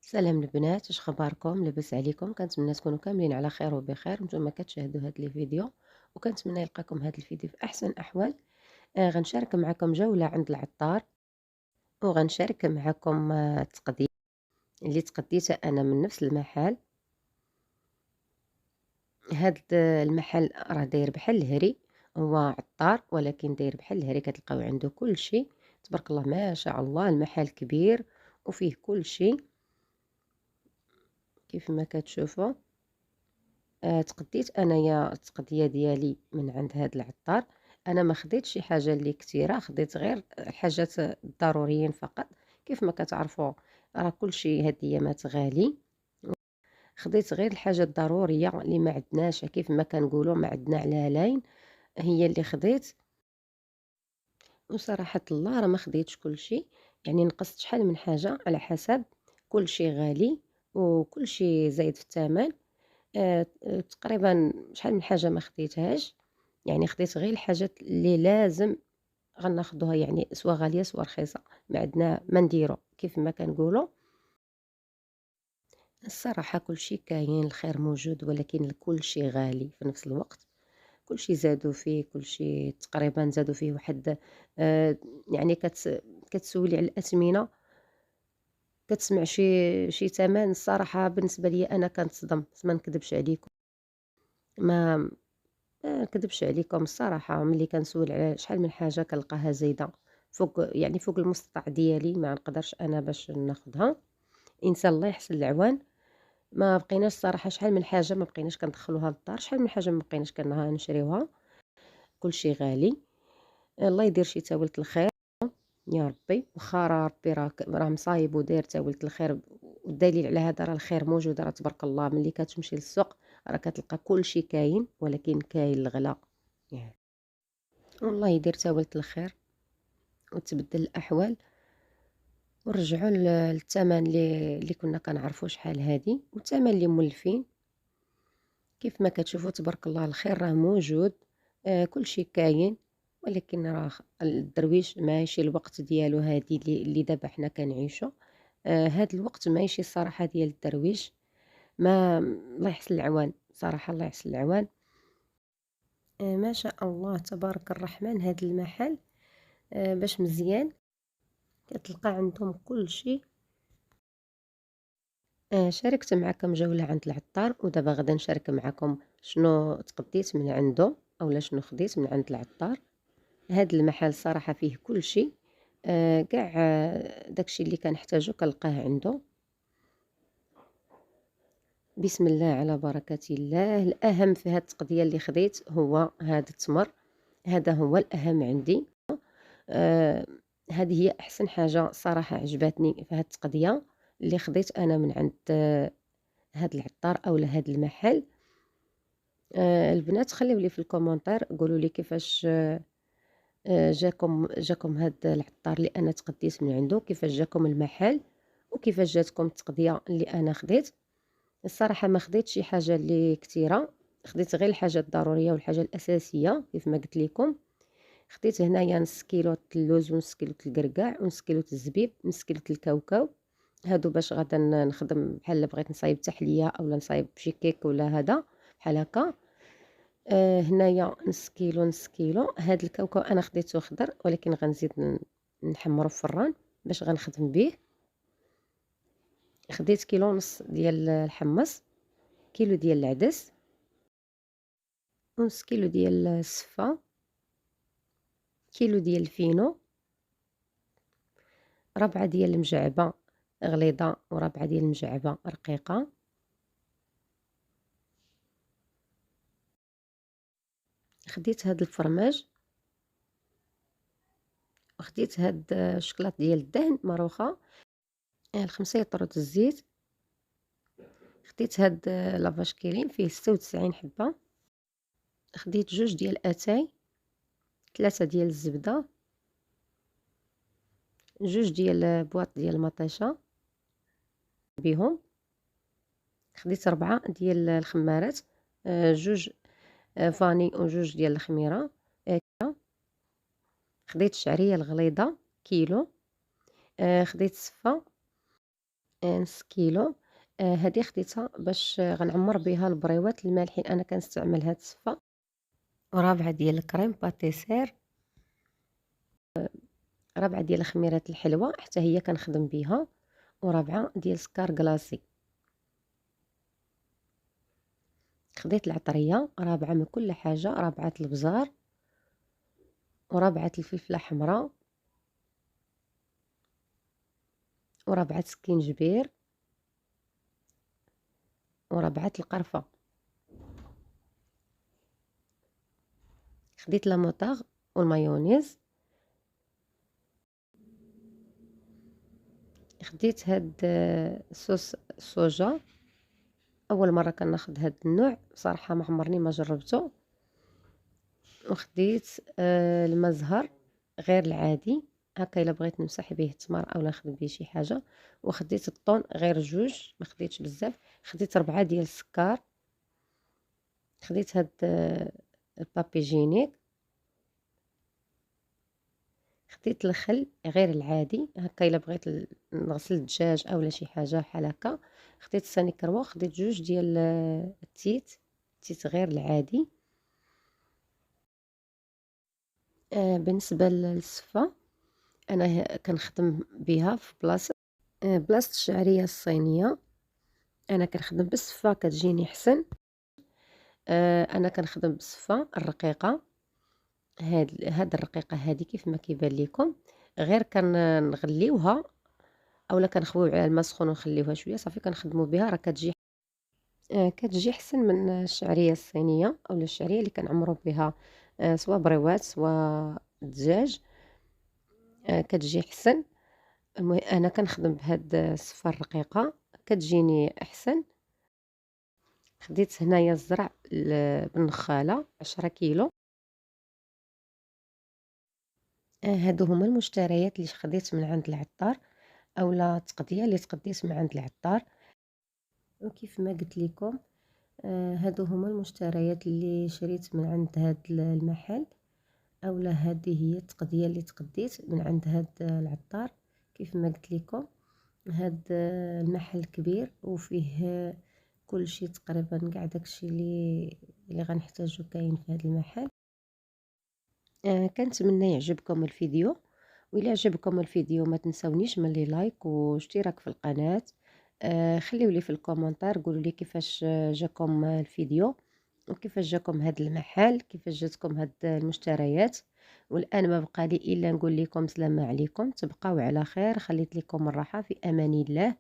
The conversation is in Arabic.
سلام البنات، اش خباركم؟ لاباس عليكم؟ كنتمنى تكونوا كاملين على خير وبخير. نتوما كتشاهدوا هذا الفيديو وكنتمنى يلقاكم هذا الفيديو في احسن الاحوال. غنشارك معكم جوله عند العطار، وغنشارك معكم التقديم اللي تقديته انا من نفس المحل. هذا المحل راه داير بحال الهري، هو عطار ولكن داير بحال الهري، كتلقاو عنده كل شيء. تبارك الله ما شاء الله، المحل كبير وفيه كل شيء كيف ما كتشوفوا. تقديت أنايا التقدية ديالي من عند هاد العطار. أنا ما خديتش شي حاجة اللي كتيرة، خديت غير الحاجات الضروريين فقط. كيف ما كتعرفوا راه كلشي هاد الأيامات غالي. خديت غير الحاجة الضرورية اللي ما عندناش، كيف ما كنقولوا ما عندنا على لاين، هي اللي خديت. وصراحة الله راه ما خديتش كلشي، يعني نقصت شحال من حاجة على حسب. كلشي غالي وكلشي زايد في الثمن. تقريبًا شحال من حاجة ما خديتهاش، يعني خديت غير الحاجات اللي لازم غناخدوها، يعني سوا غالية سوا رخيصة، ما عندنا ما نديرو كيف ما كنقولوا. الصراحة كلشي كاين، الخير موجود، ولكن كلشي غالي في نفس الوقت. كلشي زادوا فيه، كلشي تقريبًا زادوا فيه واحد آآ يعني كتسولي على الأثمنة، كتسمع شي تمن. الصراحة بالنسبة ليا أنا كنتصدم، ما نكذبش عليكم. ما نكدبش عليكم الصراحة، ملي كنسول على شحال من حاجة كنلقاها زايدة فوق، يعني فوق المستطاع ديالي، ما نقدرش أنا باش ناخدها. إنسان الله يحسن العوان. ما بقيناش صراحة، شحال من حاجة ما بقيناش كندخلوها للدار، شحال من حاجة ما بقيناش نشريوها. كلشي غالي. الله يدير شي تاولة الخير يا ربي. واخا راه ربي راه مصايب وداير تاولة الخير، والدليل على هذا راه الخير موجود. راه تبارك الله ملي كتمشي للسوق راه كتلقى كلشي كاين، ولكن كاين الغلا يعني. والله يدير تاولة الخير وتبدل الأحوال، ورجعوا للثمن اللي كنا كنعرفوا شحال هادي، والثمن اللي مولفين. كيف ما كتشوفوا تبارك الله الخير راه موجود. كلشي كاين، ولكن راه الدرويش ماشي الوقت ديالو هادي اللي دابا حنا كنعيشو. هاد الوقت ماشي الصراحة ديال الدرويش. ما الله يحسن العوان صراحة، الله يحسن العوان. ما شاء الله تبارك الرحمن، هاد المحل باش مزيان كتلقى عندهم كل شيء. شاركت معكم جولة عند العطار، ودابا غادا نشارك معكم شنو تقديت من عنده اولا شنو خديت من عند العطار. هاد المحل صراحة فيه كل شيء، كاع داكشي اللي كنحتاجو كنلقاه عنده. بسم الله على بركة الله. الأهم في هاد التقضية اللي خديت هو هاد التمر، هذا هو الأهم عندي. آآ هذه هي أحسن حاجة صراحة عجبتني في هاد التقضية اللي خديت أنا من عند هاد العطار أولا هاد المحل. البنات خليو لي في الكومونتير قولوا لي كيفاش جاكم هاد العطار اللي أنا تقديت من عنده، كيفاش جاكم المحل، وكيفاش جاتكم التقضية اللي أنا خديت. الصراحة ما خديتش شي حاجة اللي كتيرة، خديت غير الحاجة الضرورية والحاجة الأساسية كيف ما قلت لكم. خديت هنايا نص كيلو اللوز ونص كيلو الكركاع ونص كيلو الزبيب ونص كيلو الكاوكاو. هادو باش غادا نخدم بحال بغيت نصايب تحلية اولا نصايب شي كيك ولا هذا بحال هكا. هنايا نص كيلو هاد الكاوكاو انا خديته خضر، ولكن غنزيد نحمرو في الفران باش غنخدم به. خديت كيلو ونص ديال الحمص، كيلو ديال العدس، ونص كيلو ديال السفة، كيلو ديال الفينو، ربعة ديال المجعبة غليظة وربعة ديال المجعبة رقيقة. خديت هاد الفرماج، وخديت هاد الشكلاط ديال الدهن مروخة، الخمسة يطرود الزيت. خديت هاد لافاش كيريم فيه 96 حبة. خديت جوج ديال اتاي، 3 ديال الزبدة، جوج ديال بواط ديال المطيشة بيهم. خديت 4 ديال الخمارات، جوج فاني وجوج ديال الخميرة. خديت الشعرية الغليظة كيلو. خديت السفة نص كيلو. هادي خديتها باش غنعمّر بها البريوات المالحين، أنا كنستعمل هاد الصفة. ورابعة ديال الكريم باتيسير، رابعة ديال الخميرات الحلوة حتى هي كنخدم بيها، ورابعة ديال سكر كلاصي. خديت العطرية، رابعة من كل حاجة، رابعة البزار، ورابعة الفلفلة حمرا، ورابعة السكينجبير، ورابعة القرفة. خديت لا موطاغ والمايونيز. خديت هاد صوص الصوجا، أول مرة كناخد هاد النوع بصراحة، ما عمرني ما جربته. وخديت الماء الزهر غير العادي هكا الا بغيت نمسح به التمر اولا نخدم به شي حاجه. وخديت الطون غير جوج، ما خديتش بزاف. خديت 4 ديال السكر. خديت هاد البابيجينيك. خديت الخل غير العادي هكا الا بغيت نغسل الدجاج اولا شي حاجه بحال هكا. خديت السانيكروا. خديت جوج ديال التيت غير العادي. بالنسبه للصفه، انا كنخدم بها في بلاصه الشعريه الصينيه. انا كنخدم بالصفه كتجيني حسن. انا كنخدم بالصفه الرقيقه. هاد الرقيقه هادي كيف ما كيبان لكم، غير كنغليوها اولا كنخويو على الماء سخون ونخليوها شويه صافي كنخدموا بها، راه كتجي حسن من الشعريه الصينيه اولا الشعريه اللي كنعمروا بها سواء بريوات سواء دجاج. كتجي حسن. انا كنخدم بهاد الصفه الرقيقه كتجيني احسن. خديت هنايا الزرع بالنخاله 10 كيلو. هادو هما المشتريات اللي خديت من عند العطار اولا التقضيه اللي تقديت من عند العطار. وكيف ما قلت لكم هادو هما المشتريات اللي شريت من عند هاد المحل، اولا هذه هي التقضيه اللي تقديت من عند هاد العطار. كيف ما قلت لكم هاد المحل كبير وفيه كل شيء تقريبا، كاع داكشي اللي غنحتاجو كاين في هاد المحل. كنتمنى يعجبكم الفيديو، وإلا عجبكم الفيديو ما تنسونيش من لي لايك واشتراك في القناة. خليوا لي في الكومنتار قولوا لي كيفاش جاكم الفيديو، وكيفاش جاكم هاد المحل، كيفاش جاتكم هاد المشتريات. والآن ما بقى لي إلا نقول لكم سلام عليكم، تبقاو على خير، خليت لكم الراحة في أمان الله.